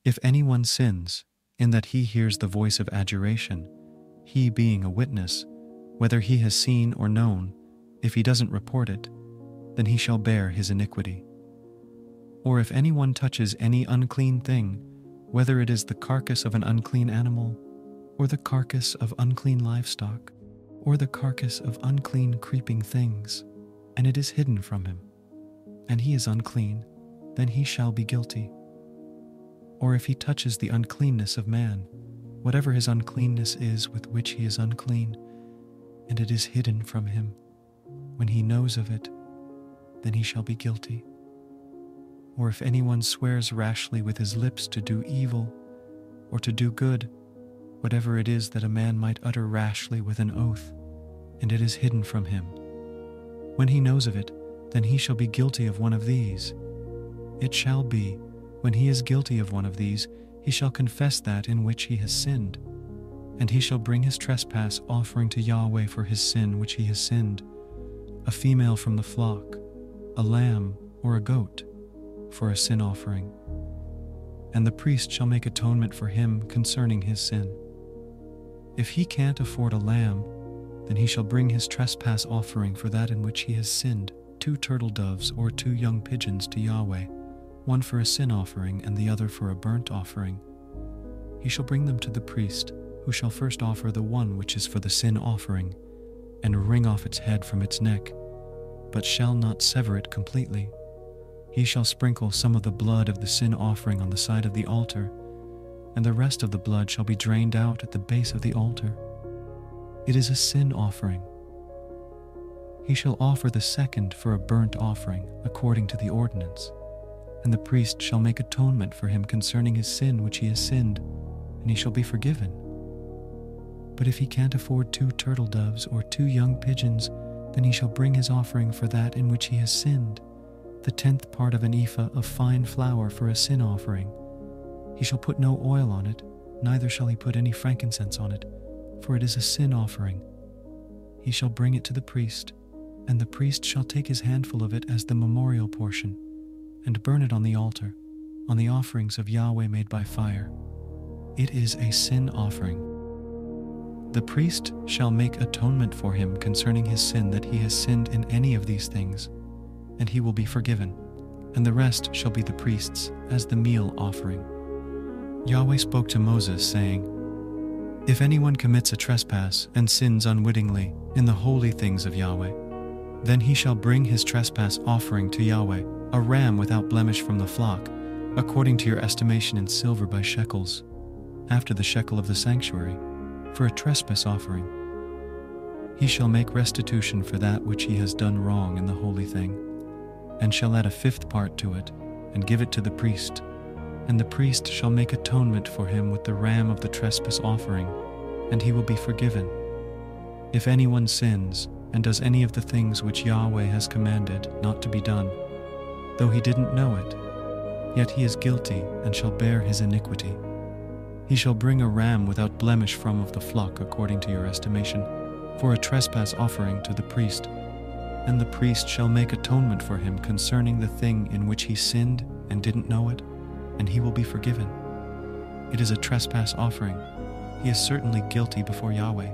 If anyone sins, in that he hears the voice of adjuration, he being a witness, whether he has seen or known, if he doesn't report it, then he shall bear his iniquity. Or if anyone touches any unclean thing, whether it is the carcass of an unclean animal, or the carcass of unclean livestock, or the carcass of unclean creeping things, and it is hidden from him, and he is unclean, then he shall be guilty. Or if he touches the uncleanness of man, whatever his uncleanness is with which he is unclean, and it is hidden from him, when he knows of it, then he shall be guilty. Or if anyone swears rashly with his lips to do evil, or to do good, whatever it is that a man might utter rashly with an oath, and it is hidden from him, when he knows of it, then he shall be guilty of one of these. It shall be, when he is guilty of one of these, he shall confess that in which he has sinned, and he shall bring his trespass offering to Yahweh for his sin which he has sinned, a female from the flock, a lamb or a goat, for a sin offering. And the priest shall make atonement for him concerning his sin. If he can't afford a lamb, then he shall bring his trespass offering for that in which he has sinned, 2 turtle doves or 2 young pigeons to Yahweh, one for a sin offering and the other for a burnt offering. He shall bring them to the priest, who shall first offer the one which is for the sin offering, and wring off its head from its neck, but shall not sever it completely. He shall sprinkle some of the blood of the sin offering on the side of the altar, and the rest of the blood shall be drained out at the base of the altar. It is a sin offering. He shall offer the second for a burnt offering, according to the ordinance, and the priest shall make atonement for him concerning his sin which he has sinned, and he shall be forgiven. But if he can't afford 2 turtle doves or 2 young pigeons, then he shall bring his offering for that in which he has sinned, the 10th part of an ephah of fine flour for a sin offering. He shall put no oil on it, neither shall he put any frankincense on it, for it is a sin offering. He shall bring it to the priest, and the priest shall take his handful of it as the memorial portion, and burn it on the altar, on the offerings of Yahweh made by fire. It is a sin offering. The priest shall make atonement for him concerning his sin that he has sinned in any of these things, and he will be forgiven, and the rest shall be the priest's as the meal offering. Yahweh spoke to Moses, saying, If anyone commits a trespass and sins unwittingly in the holy things of Yahweh, then he shall bring his trespass offering to Yahweh, a ram without blemish from the flock, according to your estimation in silver by shekels, after the shekel of the sanctuary, for a trespass offering. He shall make restitution for that which he has done wrong in the holy thing, and shall add a 5th part to it, and give it to the priest. And the priest shall make atonement for him with the ram of the trespass offering, and he will be forgiven. If anyone sins, and does any of the things which Yahweh has commanded not to be done, though he didn't know it, yet he is guilty and shall bear his iniquity. He shall bring a ram without blemish from of the flock according to your estimation, for a trespass offering to the priest, and the priest shall make atonement for him concerning the thing in which he sinned and didn't know it, and he will be forgiven. It is a trespass offering. He is certainly guilty before Yahweh.